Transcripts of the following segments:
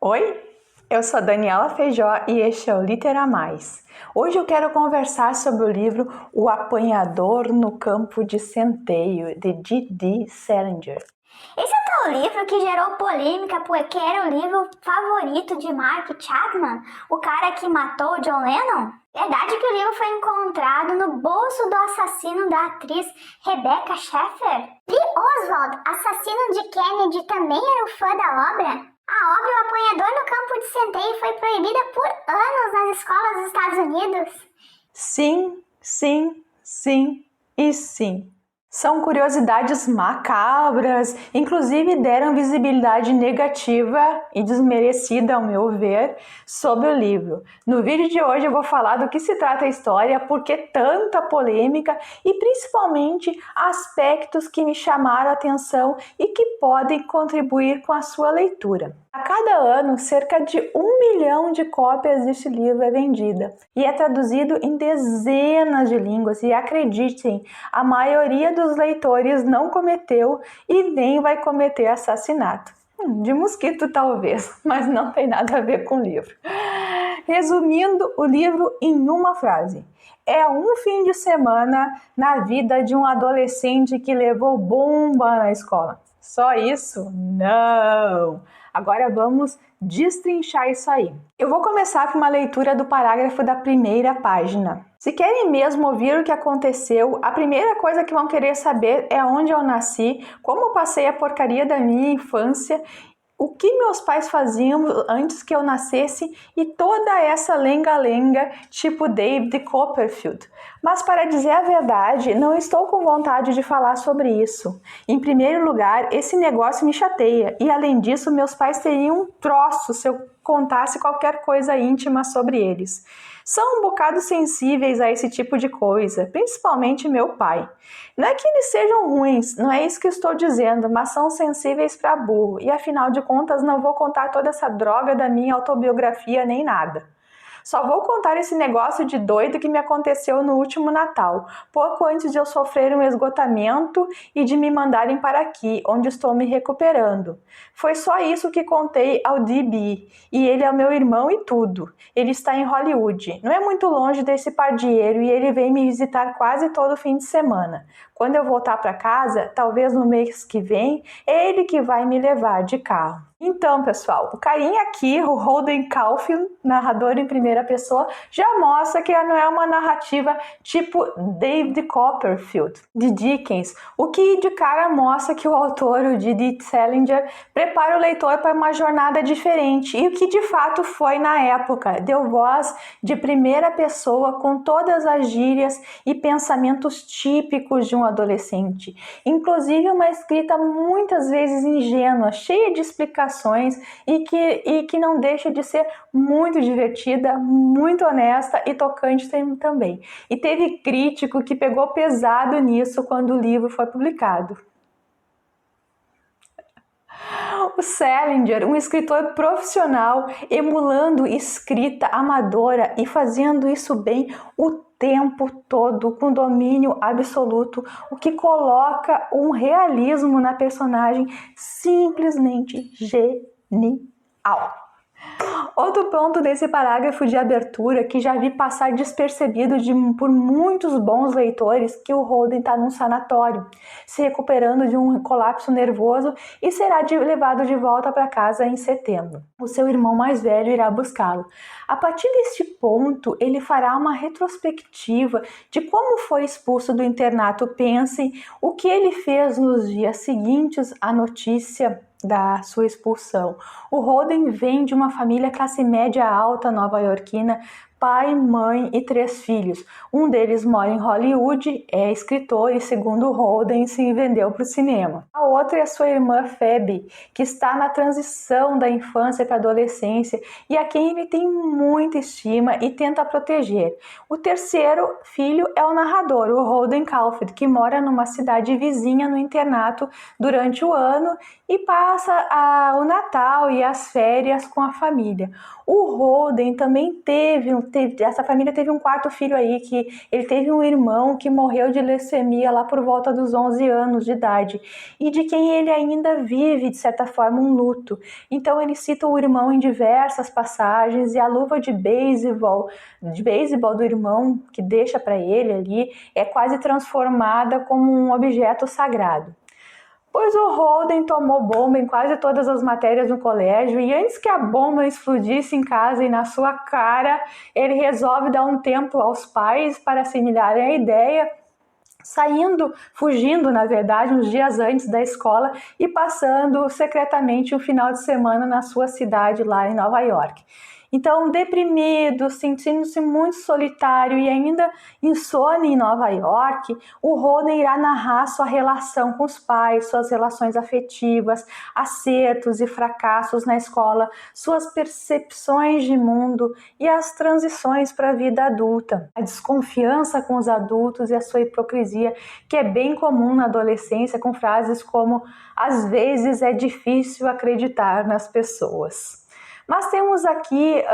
Oi, eu sou Daniela Feijó e este é o Litera Mais. Hoje eu quero conversar sobre o livro O Apanhador no Campo de Centeio, de D.D. Salinger. Esse é o tal livro que gerou polêmica porque era o livro favorito de Mark Chapman, o cara que matou John Lennon? Verdade que o livro foi encontrado no bolso do assassino da atriz Rebecca Schaeffer? Lee Oswald, assassino de Kennedy, também era um fã da obra? A obra O Apanhador no Campo de Centeio foi proibida por anos nas escolas dos Estados Unidos. Sim, sim, sim e sim. São curiosidades macabras, inclusive deram visibilidade negativa e desmerecida, ao meu ver, sobre o livro. No vídeo de hoje eu vou falar do que se trata a história, por que tanta polêmica e principalmente aspectos que me chamaram a atenção e que podem contribuir com a sua leitura. A cada ano, cerca de 1 milhão de cópias deste livro é vendida e é traduzido em dezenas de línguas e acreditem, a maioria dos leitores não cometeu e nem vai cometer assassinato. De mosquito talvez, mas não tem nada a ver com o livro. Resumindo o livro em uma frase: é um fim de semana na vida de um adolescente que levou bomba na escola. Só isso? Não! Agora vamos destrinchar isso aí. Eu vou começar com uma leitura do parágrafo da primeira página. Se querem mesmo ouvir o que aconteceu, a primeira coisa que vão querer saber é onde eu nasci, como passei a porcaria da minha infância, o que meus pais faziam antes que eu nascesse e toda essa lenga-lenga tipo David Copperfield. Mas para dizer a verdade, não estou com vontade de falar sobre isso. Em primeiro lugar, esse negócio me chateia e além disso meus pais teriam um troço se eu contasse qualquer coisa íntima sobre eles. São um bocado sensíveis a esse tipo de coisa, principalmente meu pai. Não é que eles sejam ruins, não é isso que estou dizendo, mas são sensíveis para burro e afinal de contas não vou contar toda essa droga da minha autobiografia nem nada. Só vou contar esse negócio de doido que me aconteceu no último Natal, pouco antes de eu sofrer um esgotamento e de me mandarem para aqui, onde estou me recuperando. Foi só isso que contei ao DB, e ele é o meu irmão e tudo. Ele está em Hollywood, não é muito longe desse pardieiro e ele vem me visitar quase todo fim de semana. Quando eu voltar para casa, talvez no mês que vem, é ele que vai me levar de carro. Então, pessoal, o carinha aqui, o Holden Caulfield, narrador em primeira pessoa, já mostra que não é uma narrativa tipo David Copperfield, de Dickens, o que de cara mostra que o autor, o D.D. Salinger, prepara o leitor para uma jornada diferente, e o que de fato foi na época, deu voz de primeira pessoa com todas as gírias e pensamentos típicos de um adolescente, inclusive uma escrita muitas vezes ingênua, cheia de explicações e que não deixa de ser muito divertida, muito honesta e tocante também. E teve crítico que pegou pesado nisso quando o livro foi publicado. O Salinger, um escritor profissional, emulando escrita amadora e fazendo isso bem o tempo todo, com domínio absoluto, o que coloca um realismo na personagem simplesmente genial. Outro ponto desse parágrafo de abertura que já vi passar despercebido por muitos bons leitores, que o Holden está num sanatório, se recuperando de um colapso nervoso e será levado de volta para casa em setembro. O seu irmão mais velho irá buscá-lo. A partir deste ponto, ele fará uma retrospectiva de como foi expulso do internato. Pensem o que ele fez nos dias seguintes à notícia da sua expulsão. O Holden vem de uma família classe média alta nova-iorquina, pai, mãe e 3 filhos. Um deles mora em Hollywood, é escritor e, segundo Holden, se vendeu para o cinema. A outra é a sua irmã Phoebe, que está na transição da infância para a adolescência e a quem ele tem muita estima e tenta proteger. O terceiro filho é o narrador, o Holden Caulfield, que mora numa cidade vizinha no internato durante o ano e passa o Natal e as férias com a família. O Holden também essa família teve um quarto filho aí, que ele teve um irmão que morreu de leucemia lá por volta dos 11 anos de idade, e de quem ele ainda vive, de certa forma, um luto. Então ele cita o irmão em diversas passagens, e a luva de beisebol do irmão, que deixa para ele ali, é quase transformada como um objeto sagrado. Pois o Holden tomou bomba em quase todas as matérias no colégio, e antes que a bomba explodisse em casa e na sua cara, ele resolve dar um tempo aos pais para assimilarem a ideia, fugindo, na verdade, uns dias antes da escola e passando secretamente um final de semana na sua cidade lá em Nova York. Então, deprimido, sentindo-se muito solitário e ainda insone em Nova York, o Holden irá narrar sua relação com os pais, suas relações afetivas, acertos e fracassos na escola, suas percepções de mundo e as transições para a vida adulta, a desconfiança com os adultos e a sua hipocrisia, que é bem comum na adolescência, com frases como "às vezes é difícil acreditar nas pessoas". Mas temos aqui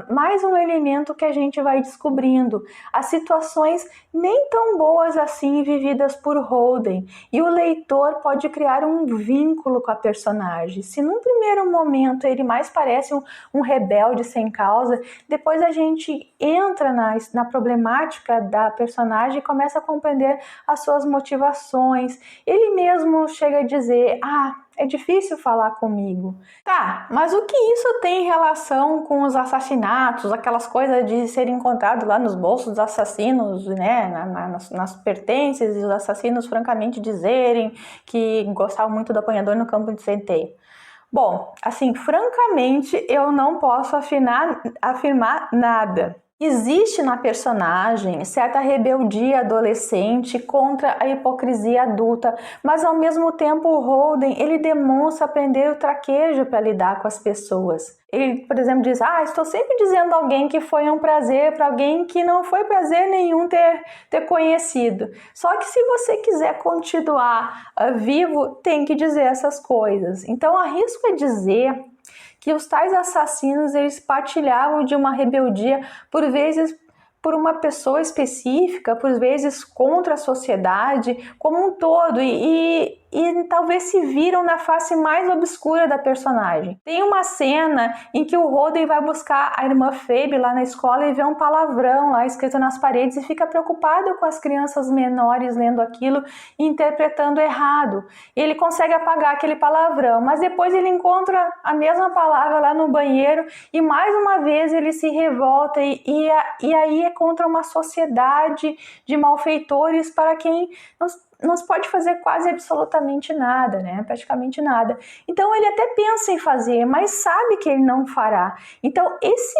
mais um elemento que a gente vai descobrindo: as situações nem tão boas assim vividas por Holden, e o leitor pode criar um vínculo com a personagem. Se num primeiro momento ele mais parece um rebelde sem causa, depois a gente entra na problemática da personagem e começa a compreender as suas motivações. Ele mesmo chega a dizer: é difícil falar comigo. Tá, mas o que isso tem relação com os assassinatos, aquelas coisas de serem encontrados lá nos bolsos dos assassinos, né, nas pertences, e os assassinos francamente dizerem que gostavam muito do apanhador no campo de centeio? Bom, assim, francamente, eu não posso afirmar nada. Existe na personagem certa rebeldia adolescente contra a hipocrisia adulta, mas ao mesmo tempo o Holden, ele demonstra aprender o traquejo para lidar com as pessoas. Ele, por exemplo, diz: estou sempre dizendo a alguém que foi um prazer para alguém que não foi prazer nenhum ter conhecido. Só que se você quiser continuar vivo, tem que dizer essas coisas. Então arrisco a dizer que os tais assassinos, eles partilhavam de uma rebeldia, por vezes por uma pessoa específica, por vezes contra a sociedade como um todo, e talvez se viram na face mais obscura da personagem. Tem uma cena em que o Holden vai buscar a irmã Phoebe lá na escola e vê um palavrão lá escrito nas paredes e fica preocupado com as crianças menores lendo aquilo e interpretando errado. Ele consegue apagar aquele palavrão, mas depois ele encontra a mesma palavra lá no banheiro e mais uma vez ele se revolta, e aí é contra uma sociedade de malfeitores para quem não se pode fazer quase absolutamente nada, né? Praticamente nada. Então ele até pensa em fazer, mas sabe que ele não fará. Então esse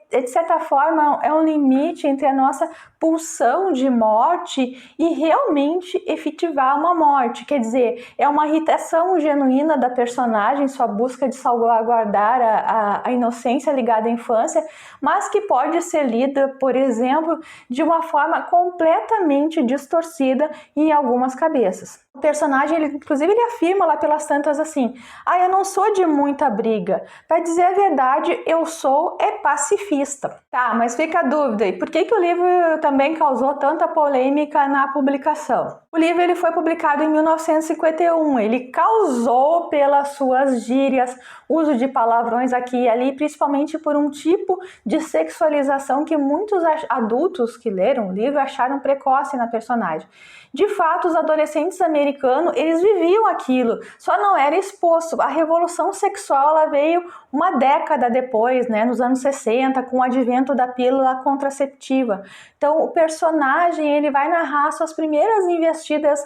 de certa forma é um limite entre a nossa pulsão de morte e realmente efetivar uma morte. Quer dizer, é uma irritação genuína da personagem, sua busca de salvaguardar a inocência ligada à infância, mas que pode ser lida, por exemplo, de uma forma completamente distorcida em algumas cabeças. O personagem, inclusive, ele afirma lá pelas tantas assim: eu não sou de muita briga. Para dizer a verdade, eu sou pacifista. Tá, mas fica a dúvida, e por que o livro também causou tanta polêmica na publicação? O livro ele foi publicado em 1951, ele causou pelas suas gírias, uso de palavrões aqui e ali, principalmente por um tipo de sexualização que muitos adultos que leram o livro acharam precoce na personagem. De fato, os adolescentes americanos, eles viviam aquilo, só não era exposto. A revolução sexual ela veio uma década depois, né, nos anos 60, com o advento da pílula contraceptiva. Então, o personagem ele vai narrar suas primeiras investidas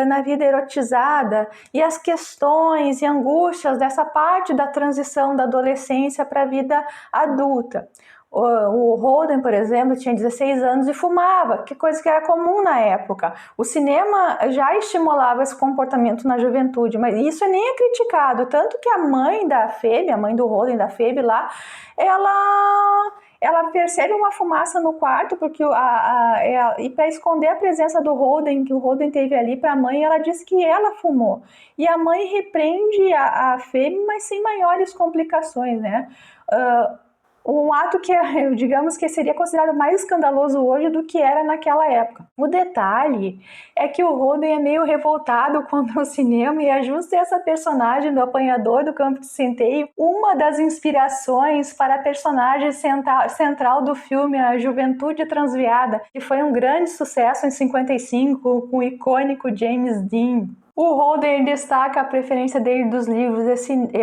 na vida erotizada e as questões e angústias dessa parte da transição da adolescência para a vida adulta. O Holden, por exemplo, tinha 16 anos e fumava, que coisa que era comum na época. O cinema já estimulava esse comportamento na juventude, mas isso nem é criticado, tanto que a mãe da Phoebe, a mãe do Holden, da Phoebe lá, ela percebe uma fumaça no quarto porque e para esconder a presença do Holden, que o Holden teve ali, para a mãe, ela diz que ela fumou. E a mãe repreende a Fêmea, mas sem maiores complicações, né? Um ato que, digamos que seria considerado mais escandaloso hoje do que era naquela época. O detalhe é que o Holden é meio revoltado contra o cinema e é justo essa personagem do apanhador do campo de centeio uma das inspirações para a personagem central do filme A Juventude Transviada, que foi um grande sucesso em 55 com o icônico James Dean. O Holden destaca a preferência dele dos livros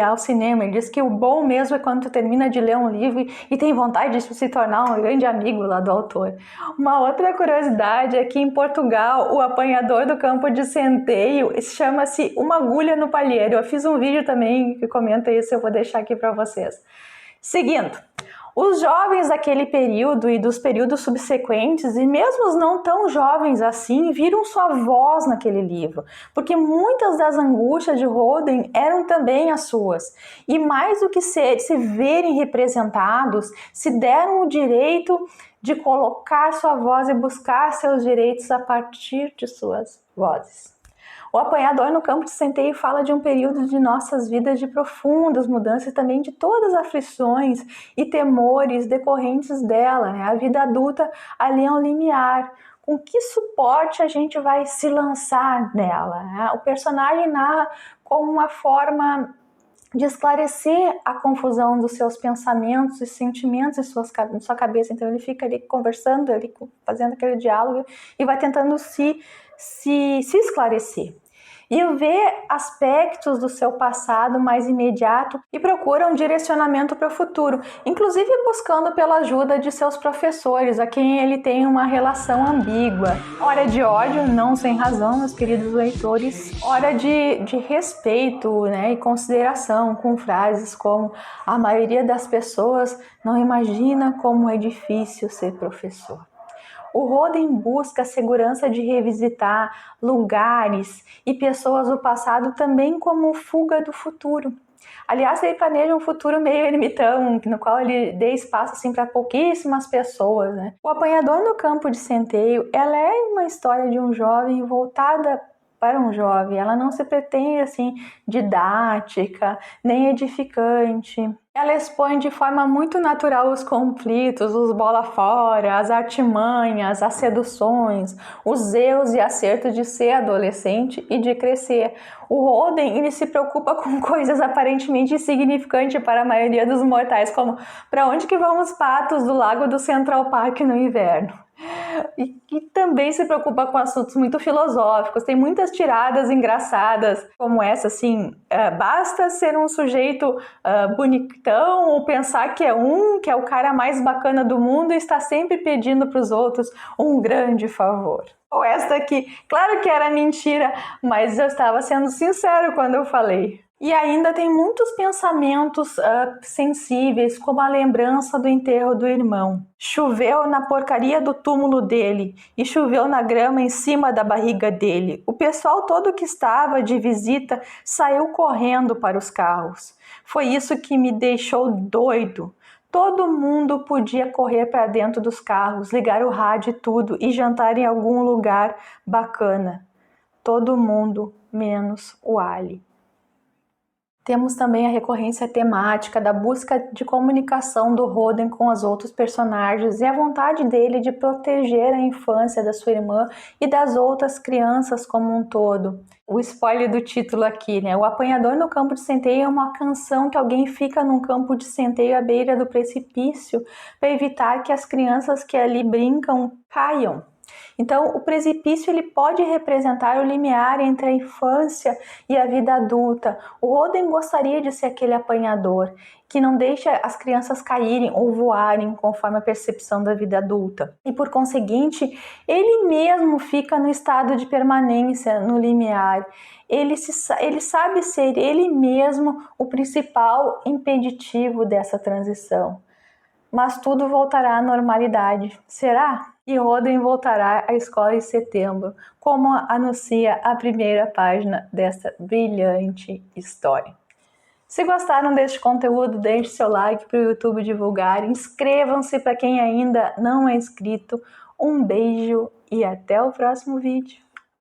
ao cinema. Ele diz que o bom mesmo é quando tu termina de ler um livro e tem vontade de se tornar um grande amigo lá do autor. Uma outra curiosidade é que em Portugal o apanhador do campo de centeio chama-se Uma Agulha no Palheiro. Eu fiz um vídeo também que comenta isso, eu vou deixar aqui para vocês. Seguindo. Os jovens daquele período e dos períodos subsequentes, e mesmo os não tão jovens assim, viram sua voz naquele livro, porque muitas das angústias de Holden eram também as suas. E mais do que se verem representados, se deram o direito de colocar sua voz e buscar seus direitos a partir de suas vozes. O apanhador no campo de centeio fala de um período de nossas vidas de profundas mudanças e também de todas as aflições e temores decorrentes dela, né? A vida adulta ali é um limiar. Com que suporte a gente vai se lançar nela, né? O personagem narra como uma forma de esclarecer a confusão dos seus pensamentos e sentimentos em sua cabeça. Então ele fica ali conversando, ali fazendo aquele diálogo e vai tentando se esclarecer. E vê aspectos do seu passado mais imediato e procura um direcionamento para o futuro, inclusive buscando pela ajuda de seus professores, a quem ele tem uma relação ambígua. Hora de ódio, não sem razão, meus queridos leitores. Hora de respeito, né, e consideração, com frases como: a maioria das pessoas não imagina como é difícil ser professor. O Holden busca a segurança de revisitar lugares e pessoas do passado também como fuga do futuro. Aliás, ele planeja um futuro meio ermitão, no qual ele dê espaço assim, para pouquíssimas pessoas, né? O apanhador no campo de centeio, ela é uma história de um jovem voltada para um jovem. Ela não se pretende assim didática, nem edificante. Ela expõe de forma muito natural os conflitos, os bola fora, as artimanhas, as seduções, os erros e acertos de ser adolescente e de crescer. O Holden, ele se preocupa com coisas aparentemente insignificantes para a maioria dos mortais, como para onde que vão os patos do lago do Central Park no inverno? E também se preocupa com assuntos muito filosóficos. Tem muitas tiradas engraçadas como essa, assim: basta ser um sujeito bonitão ou pensar que é o cara mais bacana do mundo e está sempre pedindo para os outros um grande favor. Ou esta aqui, claro que era mentira, mas eu estava sendo sincero quando eu falei. E ainda tem muitos pensamentos sensíveis, como a lembrança do enterro do irmão. Choveu na porcaria do túmulo dele e choveu na grama em cima da barriga dele. O pessoal todo que estava de visita saiu correndo para os carros. Foi isso que me deixou doido. Todo mundo podia correr para dentro dos carros, ligar o rádio e tudo e jantar em algum lugar bacana. Todo mundo, menos o Ali. Temos também a recorrência temática da busca de comunicação do Holden com os outros personagens e a vontade dele de proteger a infância da sua irmã e das outras crianças como um todo. O spoiler do título aqui, né? O apanhador no campo de centeio é uma canção que alguém fica num campo de centeio à beira do precipício para evitar que as crianças que ali brincam caiam. Então, o precipício ele pode representar o limiar entre a infância e a vida adulta. O Holden gostaria de ser aquele apanhador que não deixa as crianças caírem ou voarem conforme a percepção da vida adulta. E, por conseguinte, ele mesmo fica no estado de permanência, no limiar. Ele sabe ser ele mesmo o principal impeditivo dessa transição. Mas tudo voltará à normalidade. Será? E Holden voltará à escola em setembro, como anuncia a primeira página dessa brilhante história. Se gostaram deste conteúdo, deixe seu like para o YouTube divulgar, inscrevam-se para quem ainda não é inscrito. Um beijo e até o próximo vídeo.